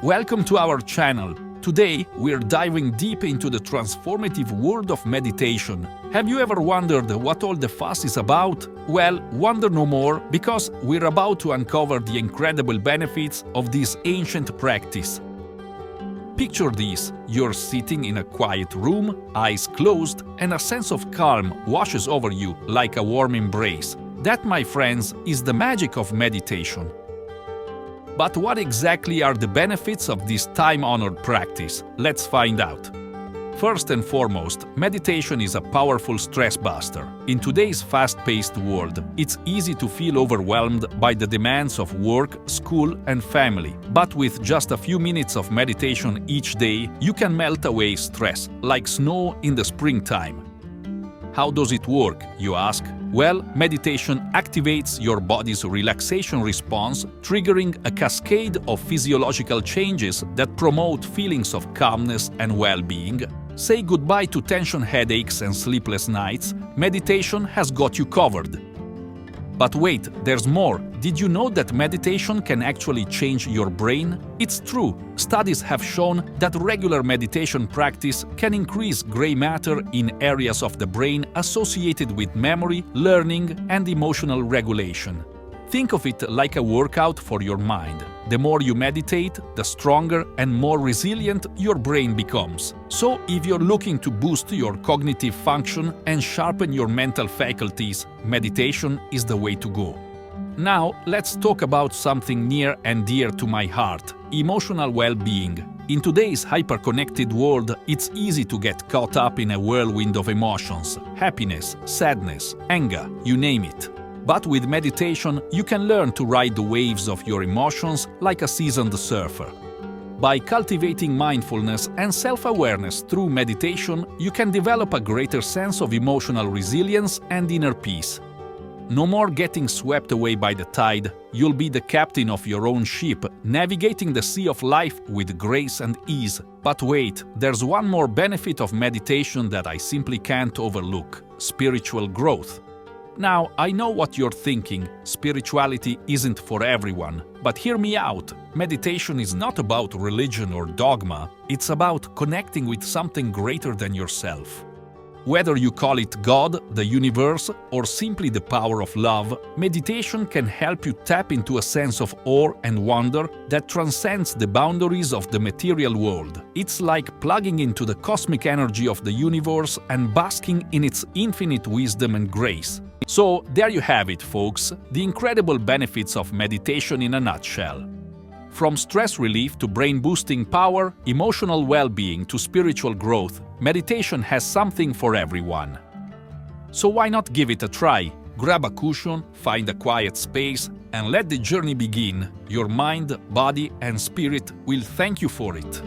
Welcome to our channel. Today, we're diving deep into the transformative world of meditation. Have you ever wondered what all the fuss is about? Well, wonder no more, because we're about to uncover the incredible benefits of this ancient practice. Picture this: you're sitting in a quiet room, eyes closed, and a sense of calm washes over you like a warm embrace. That, my friends, is the magic of meditation. But what exactly are the benefits of this time-honored practice? Let's find out. First and foremost, meditation is a powerful stress buster. In today's fast-paced world, it's easy to feel overwhelmed by the demands of work, school, and family. But with just a few minutes of meditation each day, you can melt away stress, like snow in the springtime. How does it work, you ask? Well, meditation activates your body's relaxation response, triggering a cascade of physiological changes that promote feelings of calmness and well-being. Say goodbye to tension, headaches, and sleepless nights. Meditation has got you covered. But wait, there's more. Did you know that meditation can actually change your brain? It's true. Studies have shown that regular meditation practice can increase gray matter in areas of the brain associated with memory, learning, and emotional regulation. Think of it like a workout for your mind. The more you meditate, the stronger and more resilient your brain becomes. So, if you're looking to boost your cognitive function and sharpen your mental faculties, meditation is the way to go. Now, let's talk about something near and dear to my heart: emotional well-being. In today's hyper-connected world, it's easy to get caught up in a whirlwind of emotions: happiness, sadness, anger, you name it. But with meditation, you can learn to ride the waves of your emotions like a seasoned surfer. By cultivating mindfulness and self-awareness through meditation, you can develop a greater sense of emotional resilience and inner peace. No more getting swept away by the tide. You'll be the captain of your own ship, navigating the sea of life with grace and ease. But wait, there's one more benefit of meditation that I simply can't overlook: spiritual growth. Now, I know what you're thinking: spirituality isn't for everyone. But hear me out. Meditation is not about religion or dogma. It's about connecting with something greater than yourself. Whether you call it God, the universe, or simply the power of love, meditation can help you tap into a sense of awe and wonder that transcends the boundaries of the material world. It's like plugging into the cosmic energy of the universe and basking in its infinite wisdom and grace. So, there you have it, folks, the incredible benefits of meditation in a nutshell. From stress relief to brain-boosting power, emotional well-being to spiritual growth, meditation has something for everyone. So why not give it a try? Grab a cushion, find a quiet space, and let the journey begin. Your mind, body, and spirit will thank you for it.